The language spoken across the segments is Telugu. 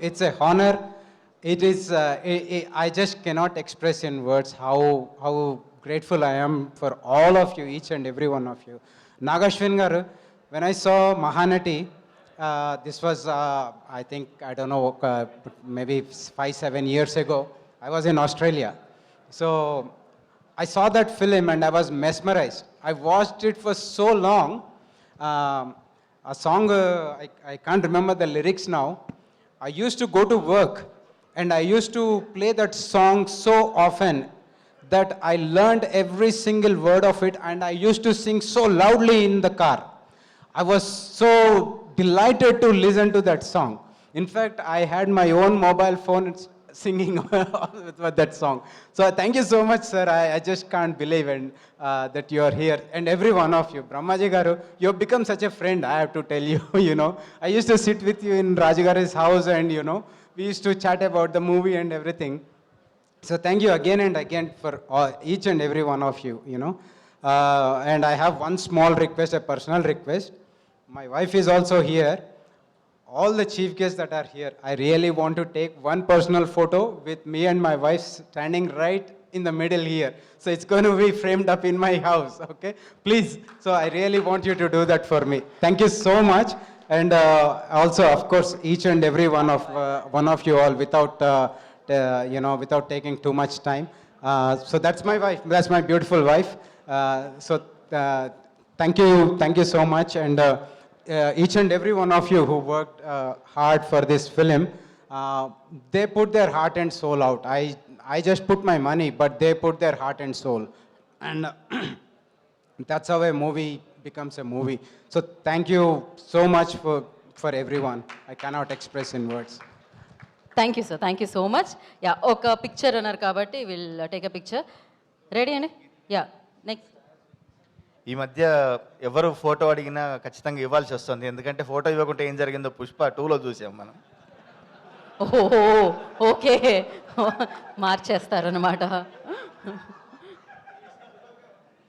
It's a honor. It is. I just cannot express in words how grateful I am for all of you, each and every one of you. Nagashwin garu, when I saw Mahanati, this was I think I don't know maybe 5-7 years ago. I was in Australia, so I saw that film and I was mesmerized. I watched it for so long. A song I can't remember the lyrics now. I used to go to work and I used to play that song so often that I learned every single word of it and I used to sing so loudly in the car. I was so delighted to listen to that song. In fact, I had my own mobile phone singing with that song. So thank you so much, sir. I just can't believe that you are here. And every one of you. Brahmaji Garu, you have become such a friend, I have to tell you, you know. I used to sit with you in Rajagari's house and, you know, we used to chat about the movie and everything. So thank you again and again for each and every one of you, you know. And I have one small request, a personal request. My wife is also here. All the chief guests that are here, I really want to take one personal photo with me and my wife standing right in the middle here. So it's going to be framed up in my house, okay? Please. So I really want you to do that for me. Thank you so much. And also, of course, each and every one of you all, without without taking too much time. So that's my wife. That's my beautiful wife. So thank you so much. And each and every one of you who worked hard for this film, they put their heart and soul out. I just put my money, but they put their heart and soul. And that's how a movie becomes a movie. So thank you so much for everyone. I cannot express in words. Thank you sir, thank you so much. Yeah, ఒక పిక్చర్ అన్నారు కాబట్టి will take a picture. Ready అండి? Yeah, next. ఈ మధ్య ఎవరు ఫోటో అడిగినా ఖచ్చితంగా ఇవ్వాల్సి వస్తుంది, ఎందుకంటే ఫోటో ఇవ్వకుంటే ఏం జరిగిందో పుష్ప 2లో చూసాం మనం. ఓహో, ఓకే, మార్చేస్తారనమాట.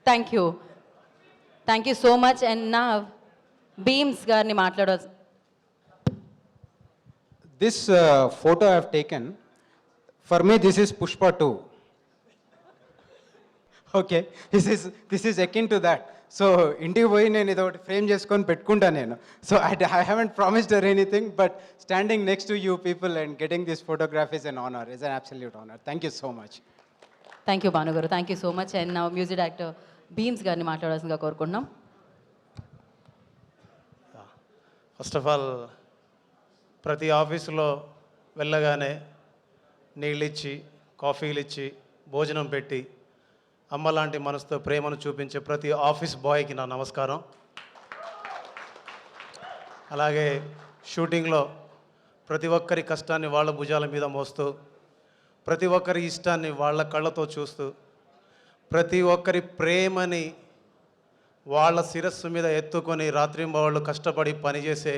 Thank you so much. And నా బీమ్స్ గారిని మాట్లాడాల్సి. This photo I have taken, for me this is Pushpa 2. Okay, this is akin to that. So ఇంటికి పోయి నేను ఇది ఒకటి ఫ్రేమ్ చేసుకొని పెట్టుకుంటా నేను. So I haven't promised her anything, but standing next to you people and getting this photograph is an honor, is an absolute honor. Thank you so much. Thank you Bhanu garu, thank you so much. And నా మ్యూజిక్ డైరెక్టర్ బీమ్స్ గారిని మాట్లాడాల్సిందిగా కోరుకుంటున్నాం. ఫస్ట్ ఆఫ్ ఆల్, ప్రతి ఆఫీసులో వెళ్ళగానే నీళ్ళిచ్చి, కాఫీలు ఇచ్చి, భోజనం పెట్టి, అమ్మ లాంటి మనసుతో ప్రేమను చూపించే ప్రతి ఆఫీస్ బాయ్కి నా నమస్కారం. అలాగే షూటింగ్లో ప్రతి ఒక్కరి కష్టాన్ని వాళ్ళ భుజాల మీద మోస్తూ, ప్రతి ఒక్కరి ఇష్టాన్ని వాళ్ళ కళ్ళతో చూస్తూ, ప్రతి ఒక్కరి ప్రేమని వాళ్ళ శిరస్సు మీద ఎత్తుకొని రాత్రింబవళ్ళు కష్టపడి పనిచేసే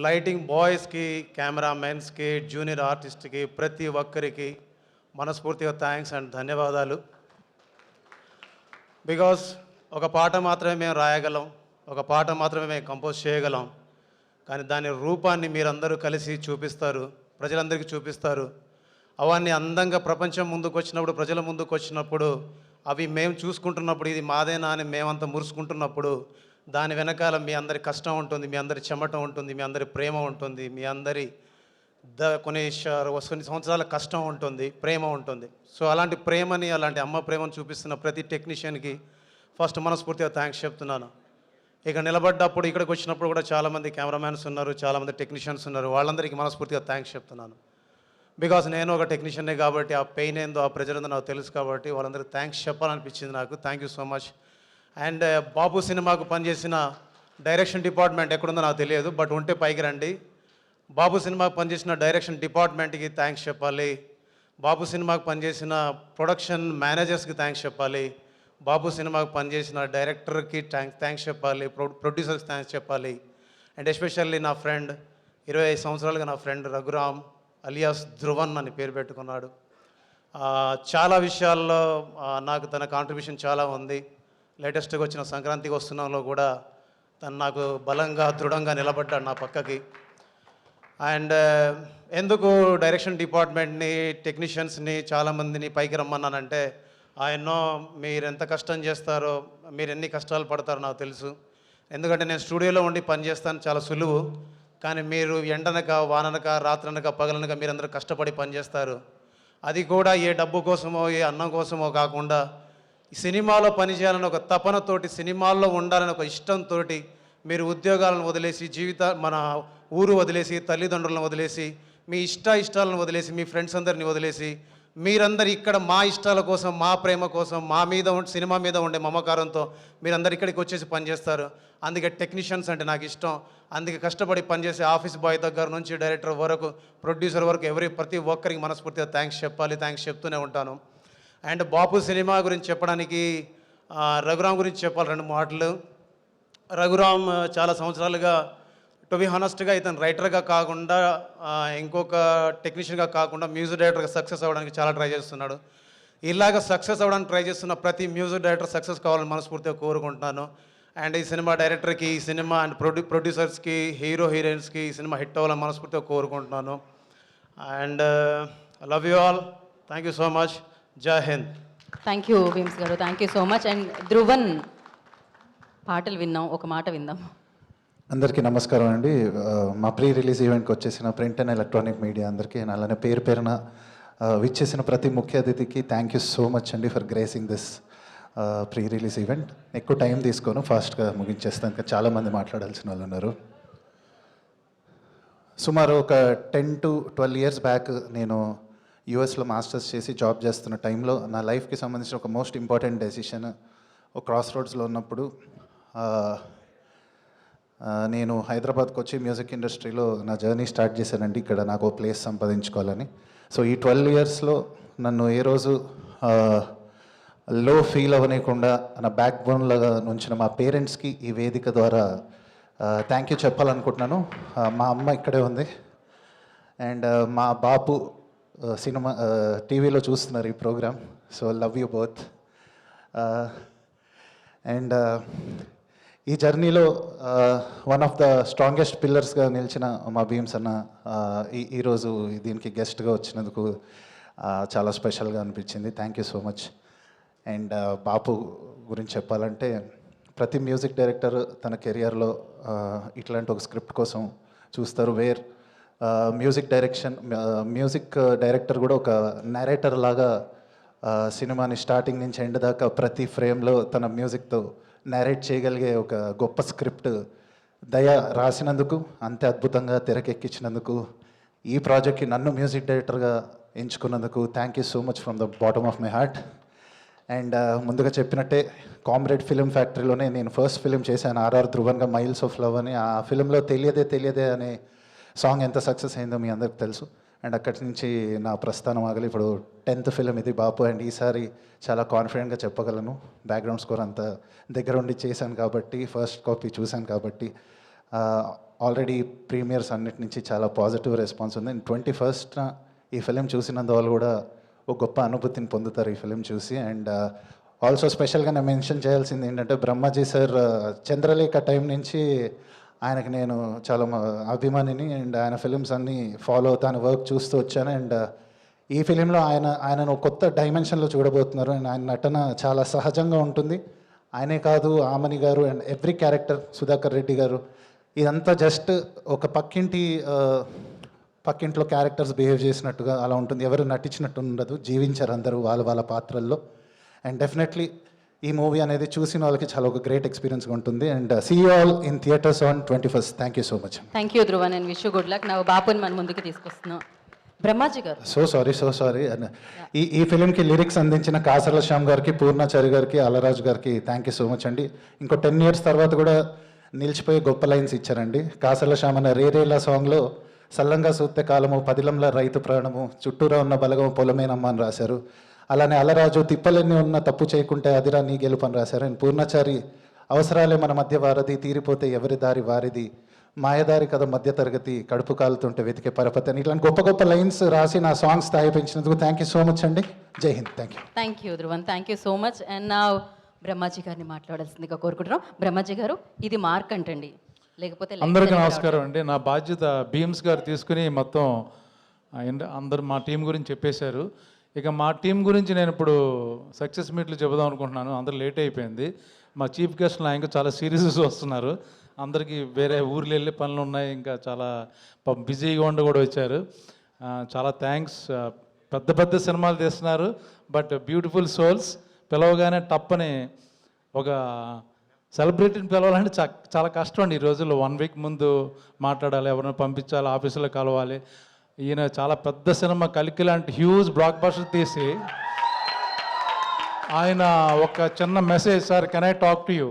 లైటింగ్ బాయ్స్కి, కెమెరామెన్స్కి, జూనియర్ ఆర్టిస్ట్కి, ప్రతి ఒక్కరికి మనస్ఫూర్తిగా థ్యాంక్స్ అండ్ ధన్యవాదాలు. బికాస్ ఒక పాట మాత్రమే మేము రాయగలం, ఒక పాట మాత్రమే మేము కంపోజ్ చేయగలం, కానీ దాని రూపాన్ని మీరందరూ కలిసి చూపిస్తారు, ప్రజలందరికీ చూపిస్తారు. అవన్నీ అందంగా ప్రపంచం ముందుకు వచ్చినప్పుడు, ప్రజల ముందుకు వచ్చినప్పుడు, అవి మేము చూసుకుంటున్నప్పుడు, ఇది మాదేనా అని మేమంతా మురుసుకుంటున్నప్పుడు, దాని వెనకాల మీ అందరి కష్టం ఉంటుంది, మీ అందరి చెమట ఉంటుంది, మీ అందరి ప్రేమ ఉంటుంది, మీ అందరి కొన్ని సంవత్సరాల కష్టం ఉంటుంది, ప్రేమ ఉంటుంది. సో అలాంటి ప్రేమని, అలాంటి అమ్మ ప్రేమను చూపిస్తున్న ప్రతి టెక్నీషియన్కి ఫస్ట్ మనస్ఫూర్తిగా థ్యాంక్స్ చెప్తున్నాను. ఇక నిలబడ్డప్పుడు, ఇక్కడికి వచ్చినప్పుడు కూడా చాలామంది కెమెరామ్యాన్స్ ఉన్నారు, చాలామంది టెక్నీషియన్స్ ఉన్నారు, వాళ్ళందరికీ మనస్ఫూర్తిగా థ్యాంక్స్ చెప్తున్నాను. బికాస్ నేను ఒక టెక్నీషియన్నే కాబట్టి ఆ పెయిన్ ఏందో, ఆ ప్రెజర్ ఏందో నాకు తెలుసు కాబట్టి వాళ్ళందరికీ థ్యాంక్స్ చెప్పాలనిపించింది నాకు. Thank you so much. And Babu సినిమాకు పనిచేసిన డైరెక్షన్ డిపార్ట్మెంట్ ఎక్కడుందో నాకు తెలియదు, బట్ ఉంటే పైకి రండి. బాబు సినిమాకు పనిచేసిన డైరెక్షన్ డిపార్ట్మెంట్కి థ్యాంక్స్ చెప్పాలి, బాబు సినిమాకు పనిచేసిన ప్రొడక్షన్ మేనేజర్స్కి థ్యాంక్స్ చెప్పాలి, బాబు సినిమాకు పనిచేసిన డైరెక్టర్కి థ్యాంక్స్ చెప్పాలి, ప్రొడ్యూసర్కి థ్యాంక్స్ చెప్పాలి. అండ్ ఎస్పెషల్లీ నా ఫ్రెండ్, 25 సంవత్సరాలుగా నా ఫ్రెండ్ రఘురామ్ అలియాస్ ధ్రువన్ అని పేరు పెట్టుకున్నాడు. చాలా విషయాల్లో నాకు తన కాంట్రిబ్యూషన్ చాలా ఉంది. లేటెస్ట్గా వచ్చిన సంక్రాంతికి వస్తున్నాంలో కూడా తను నాకు బలంగా, దృఢంగా నిలబడ్డాడు నా పక్కకి. అండ్ ఎందుకు డైరెక్షన్ డిపార్ట్మెంట్ని టెక్నీషియన్స్ని చాలామందిని పైకి రమ్మన్నానంటే ఆయన్నో మీరు ఎంత కష్టం చేస్తారో మీరు ఎన్ని కష్టాలు పడతారో నాకు తెలుసు. ఎందుకంటే నేను స్టూడియోలో ఉండి పని చేస్తాను, చాలా సులువు. కానీ మీరు ఎండనక వాననక రాత్రనక పగలనక మీరందరూ కష్టపడి పనిచేస్తారు. అది కూడా ఏ డబ్బు కోసమో ఏ అన్నం కోసమో కాకుండా సినిమాలో పనిచేయాలని ఒక తపనతోటి, సినిమాల్లో ఉండాలని ఒక ఇష్టంతో మీరు ఉద్యోగాలను వదిలేసి, మన ఊరు వదిలేసి, తల్లిదండ్రులను వదిలేసి, మీ ఇష్టాలను వదిలేసి, మీ ఫ్రెండ్స్ అందరిని వదిలేసి మీరందరు ఇక్కడ మా ఇష్టాల కోసం, మా ప్రేమ కోసం, మా మీద సినిమా మీద ఉండే మమకారంతో మీరందరు ఇక్కడికి వచ్చేసి పనిచేస్తారు. అందుకే టెక్నీషియన్స్ అంటే నాకు ఇష్టం. అందుకే కష్టపడి పనిచేసే ఆఫీస్ బాయ్ దగ్గర నుంచి డైరెక్టర్ వరకు, ప్రొడ్యూసర్ వరకు ప్రతి ఒక్కరికి మనస్ఫూర్తిగా థ్యాంక్స్ చెప్తూనే ఉంటాను. అండ్ బాపు సినిమా గురించి చెప్పడానికి రఘురామ్ గురించి చెప్పాలి 2 మాటలు. రఘురామ్ చాలా సంవత్సరాలుగా, టు బి హానెస్ట్గా, ఇతను రైటర్గా కాకుండా ఇంకొక టెక్నీషియన్గా కాకుండా మ్యూజిక్ డైరెక్టర్గా సక్సెస్ అవ్వడానికి చాలా ట్రై చేస్తున్నాడు. ఇలాగ సక్సెస్ అవ్వడానికి ట్రై చేస్తున్న ప్రతి మ్యూజిక్ డైరెక్టర్ సక్సెస్ కావాలని మనస్ఫూర్తిగా కోరుకుంటున్నాను. అండ్ ఈ సినిమా డైరెక్టర్కి, ఈ సినిమా అండ్ ప్రొడ్యూసర్స్కి, హీరోయిన్స్కి ఈ సినిమా హిట్ అవ్వాలని మనస్ఫూర్తిగా కోరుకుంటున్నాను. And love you all. Thank you so much. జై హింద్. థ్యాంక్ యూ భీమ్స్ గారు, thank you so much. And Dhruvan పాటలు విన్నాం, ఒక మాట విందాం. అందరికీ నమస్కారం అండి. మా ప్రీ రిలీజ్ ఈవెంట్కి వచ్చేసిన ప్రింట్ అండ్ ఎలక్ట్రానిక్ మీడియా అందరికీ, అలానే పేరున విచ్చేసిన ప్రతి ముఖ్య అతిథికి థ్యాంక్ యూ సో మచ్ అండి for gracing this pre release event. ఎక్కువ టైం తీసుకోను, ఫాస్ట్గా ముగించేస్తాను, ఇంకా చాలామంది మాట్లాడాల్సిన వాళ్ళు ఉన్నారు. సుమారు ఒక 10 to 12 years బ్యాక్ నేను యూఎస్లో మాస్టర్స్ చేసి జాబ్ చేస్తున్న టైంలో నా లైఫ్కి సంబంధించిన ఒక మోస్ట్ ఇంపార్టెంట్ డెసిషన్, ఒక క్రాస్ రోడ్స్లో ఉన్నప్పుడు నేను హైదరాబాద్కి వచ్చి మ్యూజిక్ ఇండస్ట్రీలో నా జర్నీ స్టార్ట్ చేశానండి. ఇక్కడ నాకు ఓ ప్లేస్ సంపాదించుకోవాలని. సో ఈ 12 yearsలో నన్ను ఏ రోజు లో ఫీల్ అవ్వనీయకుండా నా బ్యాక్ బోన్లాగా నుంచిన మా పేరెంట్స్కి ఈ వేదిక ద్వారా థ్యాంక్ యూ చెప్పాలనుకుంటున్నాను. మా అమ్మ ఇక్కడే ఉంది అండ్ మా బాపు సినిమా టీవీలో చూస్తున్నారు ఈ programme. So love you both. And ఈ జర్నీలో వన్ ఆఫ్ ద స్ట్రాంగెస్ట్ పిల్లర్స్గా నిలిచిన మా భీమ్స్ అన్న ఈరోజు దీనికి గెస్ట్గా వచ్చినందుకు చాలా స్పెషల్గా అనిపించింది. Thank you so much. And Bapu గురించి చెప్పాలంటే ప్రతి మ్యూజిక్ డైరెక్టర్ తన కెరియర్లో ఇట్లాంటి ఒక స్క్రిప్ట్ కోసం చూస్తారు. మ్యూజిక్ డైరెక్టర్ కూడా ఒక నరేటర్ లాగా సినిమాని స్టార్టింగ్ నుంచి ఎండ్ దాకా ప్రతి ఫ్రేమ్లో తన మ్యూజిక్తో నేరేట్ చేయగలిగే ఒక గొప్ప స్క్రిప్ట్ దయ రాసినందుకు, అంతే అద్భుతంగా తెరకెక్కించినందుకు, ఈ ప్రాజెక్ట్కి నన్ను మ్యూజిక్ డైరెక్టర్గా ఎంచుకున్నందుకు thank you so much from the bottom of my heart. And ముందుగా చెప్పినట్టే కామ్రేడ్ ఫిలిం ఫ్యాక్టరీలోనే నేను ఫస్ట్ ఫిలిం చేశాను, ఆర్ఆర్ ధ్రువన్గా, మైల్స్ ఆఫ్ లవ్ అని. ఆ ఫిలింలో తెలియదే అనే సాంగ్ ఎంత సక్సెస్ అయిందో మీ అందరికి తెలుసు. అండ్ అక్కడి నుంచి నా ప్రస్థానం ఆగలి. ఇప్పుడు 10th ఫిలిం ఇది బాపు. అండ్ ఈసారి చాలా కాన్ఫిడెంట్గా చెప్పగలను, బ్యాక్గ్రౌండ్ స్కోర్ అంతా దగ్గర ఉండి చేశాను కాబట్టి, ఫస్ట్ కాపీ చూశాను కాబట్టి. ఆల్రెడీ ప్రీమియర్స్ అన్నిటి నుంచి చాలా పాజిటివ్ రెస్పాన్స్ ఉంది. అండ్ 21st ఈ ఫిలిం చూసినందువల్ల కూడా ఒక గొప్ప అనుభూతిని పొందుతారు ఈ ఫిలిం చూసి. అండ్ ఆల్సో స్పెషల్గా నేను మెన్షన్ చేయాల్సింది ఏంటంటే, బ్రహ్మాజీ సార్ చంద్రలేఖ టైం నుంచి ఆయనకి నేను చాలా అభిమానిని. అండ్ ఆయన ఫిలిమ్స్ అన్నీ ఫాలో అవుతా, ఆయన వర్క్ చూస్తూ వచ్చాను. అండ్ ఈ ఫిలింలో ఆయనను కొత్త డైమెన్షన్లో చూడబోతున్నారు. అండ్ ఆయన నటన చాలా సహజంగా ఉంటుంది. ఆయనే కాదు, ఆమని గారు and every character, Sudhakar Reddy గారు, ఇదంతా జస్ట్ ఒక పక్కింట్లో క్యారెక్టర్స్ బిహేవ్ చేసినట్టుగా అలా ఉంటుంది. ఎవరు నటించినట్టు ఉండదు, జీవించారు అందరూ వాళ్ళ పాత్రల్లో. అండ్ డెఫినెట్లీ ఈ మూవీ అనేది చూసిన వాళ్ళకి చాలా ఒక గ్రేట్ ఎక్స్పీరియన్స్గా ఉంటుంది. And see you all in theatres on 21st. Thank you so much. Thank you Dhruvan and wish you good luck. నా బాపుని మన ముందుకు తీసుకొస్తున్నాం. బ్రహ్మాజీ గారు. So sorry. ఈ ఫిలింకి లిరిక్స్ అందించిన కాసర్ల శ్యామ్ గారికి, పూర్ణాచారి గారికి, అలరాజు గారికి థ్యాంక్ యూ సో మచ్ అండి. ఇంకో 10 years తర్వాత కూడా నిలిచిపోయి గొప్ప లైన్స్ ఇచ్చారండి. కాసర్ల శ్యామ్ అన్న రేరేలా సాంగ్లో సల్లంగా సూత్తే కాలము, పదిలంల రైతు ప్రాణము, చుట్టూరా ఉన్న బలగము పొలమేనమ్మ అని రాశారు. అలానే అలరాజు తిప్పలన్నీ ఉన్న తప్పు చేయకుంటే అదిరా నీ గెలుపు అని రాశారు. అండ్ పూర్ణాచారి అవసరాలే మన మధ్య వారధి, తీరిపోతే ఎవరి దారి వారిది, మాయదారి కథ మధ్య తరగతి, కడుపు కాలుతుంటే వెతికే పరపతి అని ఇట్లాంటి గొప్ప లైన్స్ రాసి నా సాంగ్ స్థాయి పెంచినందుకు థ్యాంక్ యూ సో మచ్ అండి. జై Hind. Thank you Dhruvan, thank you so much. And నా బ్రహ్మాజీ గారిని మాట్లాడాల్సిందిగా కోరుకుంటున్నాం. బ్రహ్మాజీ గారు, ఇది మార్క్ అంటండి. లేకపోతే అందరికీ lights నమస్కారం అండి. నా బాధ్యత భీమ్స్ గారు తీసుకుని మొత్తం అందరు మా టీం గురించి చెప్పేశారు. ఇక మా టీం గురించి నేను ఇప్పుడు సక్సెస్ మీట్లు చెబుదాం అనుకుంటున్నాను. అందరూ లేట్ అయిపోయింది. మా చీఫ్ గెస్ట్ ఇంకా చాలా సీరియస్ వస్తున్నారు. అందరికీ వేరే ఊర్లు వెళ్ళే పనులు ఉన్నాయి, ఇంకా చాలా బిజీగా ఉండి కూడా వచ్చారు. చాలా థ్యాంక్స్. పెద్ద పెద్ద సినిమాలు తీస్తున్నారు, బట్ బ్యూటిఫుల్ సోల్స్. పిలవగానే టప్పని ఒక సెలబ్రిటీని పిలవాలంటే చాలా కష్టం అండి ఈ రోజుల్లో. 1 వీక్ ముందు మాట్లాడాలి, ఎవరిని పంపించాలి, ఆఫీసులో కలవాలి. ఈయన చాలా పెద్ద సినిమా కలికి లాంటి హ్యూజ్ బ్లాక్ బస్టర్ తీసి ఆయన ఒక చిన్న message, sir can I talk to you,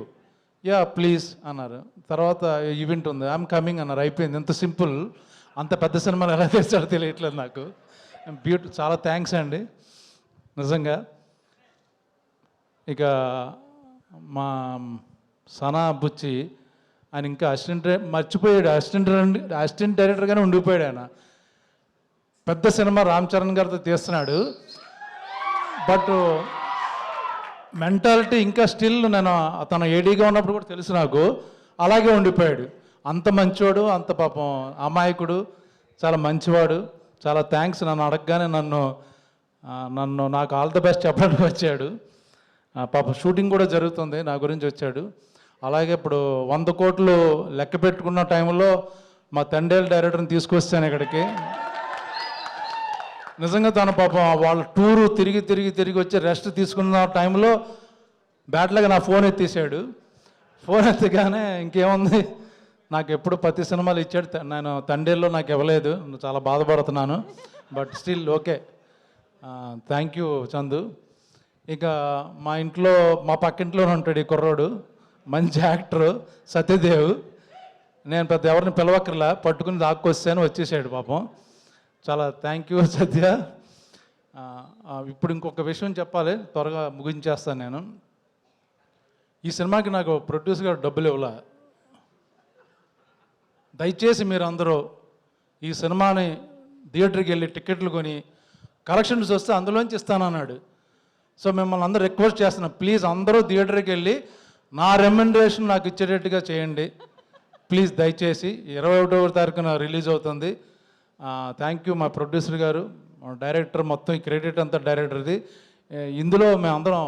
yeah please అన్నారు. తర్వాత ఈవెంట్ ఉంది, ఐఎమ్ కమింగ్ అన్నారు. అయిపోయింది. ఎంత సింపుల్. అంత పెద్ద సినిమాలు ఎలా చేస్తారో తెలియట్లేదు నాకు. చాలా థ్యాంక్స్ అండి నిజంగా. ఇక మా సనా బుచ్చి ఆయన ఇంకా మర్చిపోయాడు. అసిస్టెంట్ డైరెక్టర్గానే ఉండిపోయాడు ఆయన. పెద్ద సినిమా రామ్ చరణ్ గారితో తీస్తున్నాడు, బట్ మెంటాలిటీ ఇంకా స్టిల్ నేను తను ఏడీగా ఉన్నప్పుడు కూడా తెలుసు నాకు, అలాగే ఉండిపోయాడు. అంత మంచివాడు, అంత పాపం అమాయకుడు, చాలా మంచివాడు. చాలా థ్యాంక్స్. నన్ను అడగగానే నాకు ఆల్ ద బెస్ట్ చెప్పడానికి వచ్చాడు. పాపం షూటింగ్ కూడా జరుగుతుంది, నా గురించి వచ్చాడు. అలాగే ఇప్పుడు 100 కోట్లు లెక్క పెట్టుకున్న టైంలో మా తండేల్ డైరెక్టర్ని తీసుకొస్తాను ఇక్కడికి. నిజంగా తన పాపం వాళ్ళ టూరు తిరిగి వచ్చి రెస్ట్ తీసుకున్న టైంలో బ్యాట్లాగా నా ఫోన్ ఎత్తేసాడు. ఫోన్ ఎత్తగానే ఇంకేముంది, నాకు ఎప్పుడు ప్రతి సినిమాలు ఇచ్చాడు. నేను తండేల్లో నాకు ఇవ్వలేదు, చాలా బాధపడుతున్నాను. But still okay. Thank you Chandu. ఇక మా ఇంట్లో, మా పక్కింట్లోనే ఉంటాడు ఈ కుర్రోడు, మంచి యాక్టరు సత్యదేవ్. నేను పెద్ద ఎవరిని పిలవక్కర్లా, పట్టుకుని దాక్కొస్తాను, వచ్చేసాడు పాపం. చాలా థ్యాంక్ యూ సత్య. ఇప్పుడు ఇంకొక విషయం చెప్పాలి, త్వరగా ముగించేస్తాను నేను. ఈ సినిమాకి నాకు ప్రొడ్యూసర్ గారు డబ్బులు ఇవ్వాల. దయచేసి మీరు అందరూ ఈ సినిమాని థియేటర్కి వెళ్ళి టికెట్లు కొని కలెక్షన్స్ వస్తే అందులోంచి ఇస్తానన్నాడు. సో మిమ్మల్ని అందరూ రిక్వెస్ట్ చేస్తున్నాను, ప్లీజ్ అందరూ థియేటర్కి వెళ్ళి నా రెమ్యునరేషన్ నాకు ఇచ్చేటట్టుగా చేయండి ప్లీజ్, దయచేసి. 21వ తారీఖున రిలీజ్ అవుతుంది. థ్యాంక్ యూ మా ప్రొడ్యూసర్ గారు, డైరెక్టర్, మొత్తం ఈ క్రెడిట్ అంతా డైరెక్టర్ది. ఇందులో మేమందరం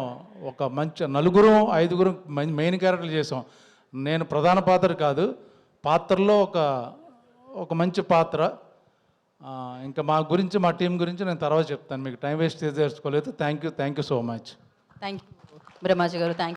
ఒక మంచి 4-5 మెయిన్ క్యారెక్టర్లు చేసాం. నేను ప్రధాన పాత్ర కాదు, పాత్రలో ఒక మంచి పాత్ర. ఇంకా మా గురించి, మా టీం గురించి నేను తర్వాత చెప్తాను, మీకు టైం వేస్ట్ చేసుకోలేదు. Thank you so much. Thank you Brahmaji గారు. థ్యాంక్